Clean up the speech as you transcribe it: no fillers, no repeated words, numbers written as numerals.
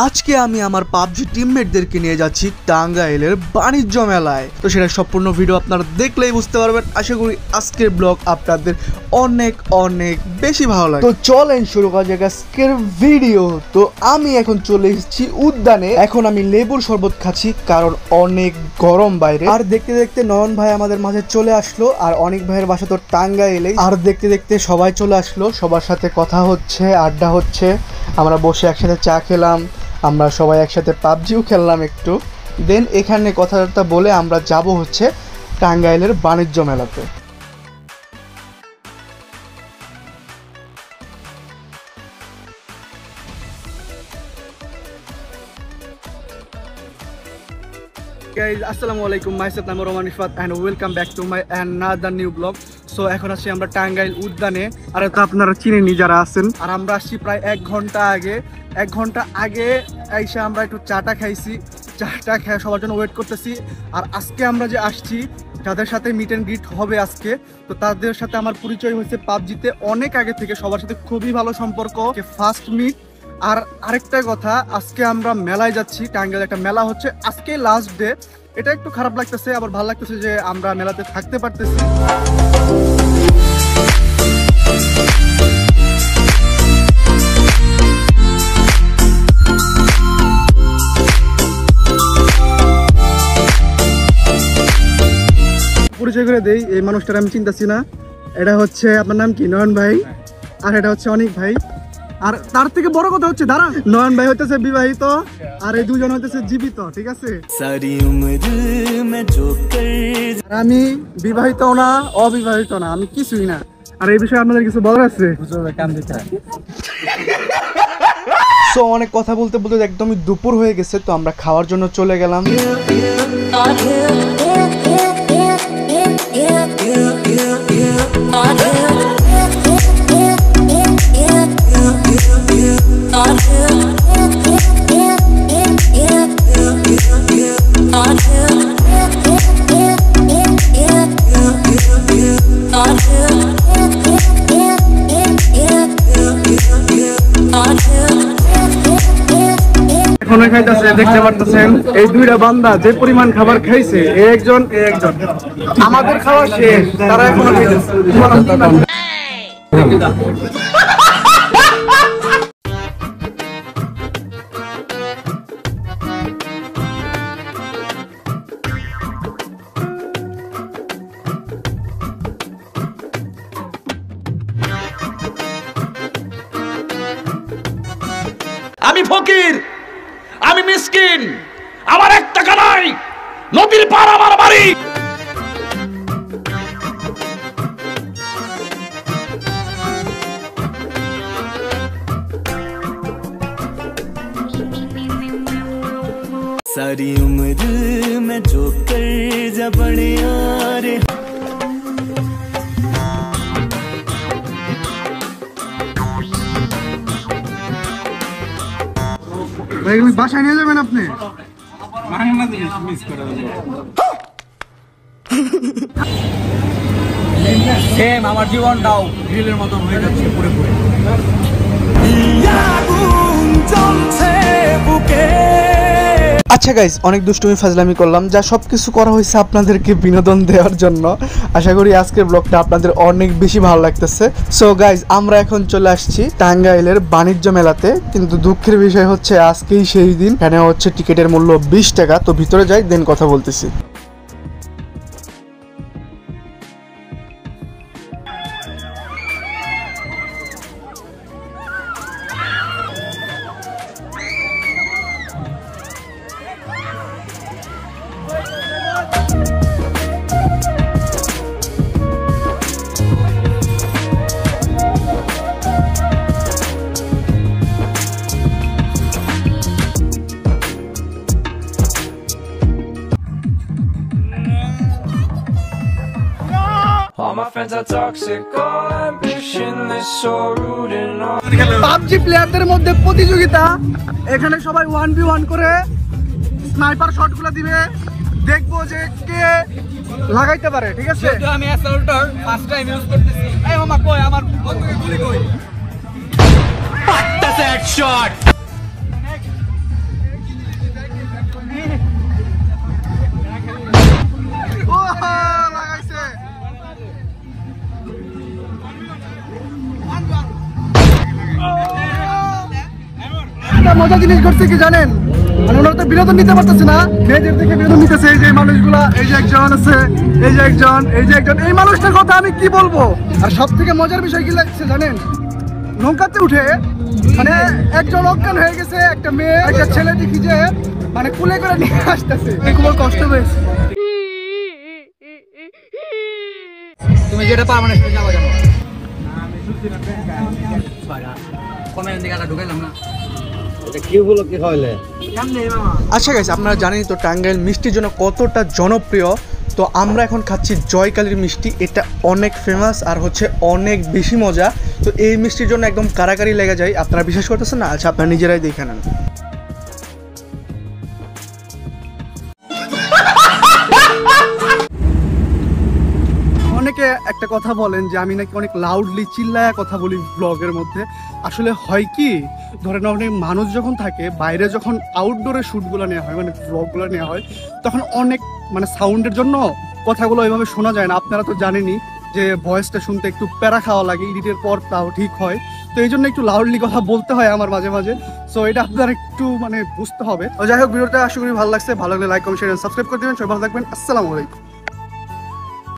আজকে আমি আমার পাবজি টিমমেটদেরকে নিয়ে যাচ্ছি টাঙ্গাইলের বাণিজ্য মেলায়। তো সেটা সম্পূর্ণ ভিডিও আপনারা দেখলেই বুঝতে পারবেন। আশা করি আজকের ব্লগ আপনাদের অনেক অনেক বেশি ভালো লাগে। তো চলেন শুরু করা যাক আজকের ভিডিও। তো আমি এখন চলে এসেছি উদ্যানে। এখন আমি লেবুর শরবত খাচ্ছি কারণ অনেক গরম বাইরে। আর দেখতে দেখতে নয়ন ভাই আমাদের মাঝে চলে আসলো। আর অনেক ভাইয়ের বাসা তো টাঙ্গাইলে। আর দেখতে দেখতে সবাই চলে আসলো, সবার সাথে কথা হচ্ছে, আড্ডা হচ্ছে। আমরা বসে একসাথে চা খেলাম, আমরা সবাই একসাথে পাবজিও খেললাম একটু। দেন এখানে কথাবার্তা বলে আমরা যাব হচ্ছে টাঙ্গাইলের বাণিজ্য মেলাতে। Guys, Assalamualaikum. Myself Naim Roman Ifat and welcome back to my another new vlog. So এখন আসছি আমরা টাঙ্গাইল উদ্যানে। আর তো আপনারা চিনেনই যারা আছেন। আর আমরা আসছি প্রায় 1 ঘন্টা আগে এসে আমরা একটু চাটা খাইছি। চাটা খেয়ে সবার জন্য ওয়েট করতেছি। আর আজকে আমরা যে আসছি যাদের সাথে মিট অ্যান্ড গ্রিট হবে আজকে, তো তাদের সাথে আমার পরিচয় হয়েছে পাবজিতে অনেক আগে থেকে। সবার সাথে খুবই ভালো সম্পর্ক, ফার্স্ট মিট। আর আরেকটা কথা, আজকে আমরা মেলায় যাচ্ছি। টাঙ্গাইলে একটা মেলা হচ্ছে, আজকে লাস্ট ডে। এটা একটু খারাপ লাগতেছে, আবার ভালো লাগতেছে যে আমরা মেলাতে থাকতে পারতেছি। পরিচয় করে দেই, এই মানুষটার আমি চিন্তাছি না। এটা হচ্ছে, আপনার নাম কি? নয়ন ভাই। আর এটা হচ্ছে অনেক ভাই। আর তার থেকে বড় কথা হচ্ছে, দাঁড়ান, নয়ন ভাই হইতেছে বিবাহিত আর এই দুজন হইতেছে জীবিত, ঠিক আছে? আমি বিবাহিত না, অবিবাহিত না, আমি কিছুই না। আর এই বিষয়ে আপনাদের কিছু বলার আছে? সো অনেক কথা বলতে বলতে একদমই দুপুর হয়ে গেছে, তো আমরা খাওয়ার জন্য চলে গেলাম। এখন খাইতেছে, দেখতে পারতেছেন এই দুইটা বান্দা যে পরিমাণ খাবার খাইছে, একজন আমাদের খাওয়া শেষ, তারা এখনো খাইতেছে। আমি ফকির, আমি মিসকিন, আমার 1 টাকা নাই, নদীর পার আমার বাড়ি। सारी उम्र में जो कर जा बड़े यार বাসায় নিয়ে যাবেন আপনি? আমার জীবনটাও গ্রিলের মতো হয়ে যাচ্ছে পুরো পুরো। আচ্ছা গাইজ, অনেক দুষ্টুমি ফাজলামি করলাম, যা সবকিছু করা হয়েছে আপনাদেরকে বিনোদন দেওয়ার জন্য। আশা করি আজকের ব্লগটা আপনাদের অনেক বেশি ভালো লাগতেছে। সো গাইজ, আমরা এখন চলে আসছি টাঙ্গাইলের বাণিজ্য মেলাতে। কিন্তু দুঃখের বিষয় হচ্ছে আজকেই সেই দিন। এখানে হচ্ছে টিকিটের মূল্য 20 টাকা। তো ভিতরে যাই, দেন কথা বলতেছি। All my friends are toxic, all ambitionless, so rude and all. PUBG প্লেয়ারদের মধ্যে প্রতিযোগিতা। এখানে সবাই 1v1 করে স্নাইপার শটগুলো দিবে, দেখবো যে কে লাগাইতে পারে, ঠিক আছে? যেহেতু আমি অ্যাসল্টার ফার্স্ট টাইম ইউজ করতেছি। এই মামা কই আমার বন্ধুকে গুলি কই? That's a headshot. মজা জিনিস ঘটছে কি জানেন, মানে ওনারা তো বিনোদন নিতে পারতেছে না, মেয়েদের থেকে বিনোদন নিতেছে। এই যে মানুষগুলা, এই যে একজন আছে, এই যে একজন, এই যে একজন, এই মানুষটার কথা আমি কি বলবো। আর সব থেকে মজার বিষয় কি লাগছে জানেন, নৌকাতে উঠে মানে একজন অজ্ঞান হয়ে গেছে, একটা মেয়ে একটা ছেলে দেখি যে মানে কুলে করে নিয়ে আসতেছে, খুব কষ্ট পেয়েছে। তুমি যেটা পারো না সেটা যাবো জানো কমেন্ট দিকে ঢুকাইলাম না। আচ্ছা গাইস, আপনারা জানেনই তো টাঙ্গাইল মিষ্টির জন্য কতটা জনপ্রিয়। তো আমরা এখন খাচ্ছি জয়কালীর মিষ্টি, এটা অনেক ফেমাস আর হচ্ছে অনেক বেশি মজা। তো এই মিষ্টির জন্য একদম কারাকারি লেগে যায়, আপনারা বিশ্বাস করতেছেন না? আচ্ছা আপনারা নিজেরাই দেখে নেন। অনেকে একটা কথা বলেন যে আমি নাকি অনেক লাউডলি চিল্লায়া কথা বলি ব্লগের মধ্যে। আসলে হয় কি, ধরেন অনেক মানুষ যখন থাকে বাইরে, যখন আউটডোরে শ্যুটগুলো নেওয়া হয়, মানে ব্লগগুলো নেওয়া হয়, তখন অনেক মানে সাউন্ডের জন্য কথাগুলো ওইভাবে শোনা যায় না। আপনারা তো জানেনই যে ভয়েসটা শুনতে একটু প্যারা খাওয়া লাগে, এডিটের পর তাও ঠিক হয়। তো এই জন্য একটু লাউডলি কথা বলতে হয় আমার মাঝে মাঝে। সো এটা আপনারা একটু মানে বুঝতে হবে। তো যাই হোক, ভিডিওটা আশা করি ভালো লাগছে। ভালো লাগলে লাইক, কমেন্ট, শেয়ার, সাবস্ক্রাইব করে দেবেন। সবাই ভালো থাকবেন। আসসালামু আলাইকুম।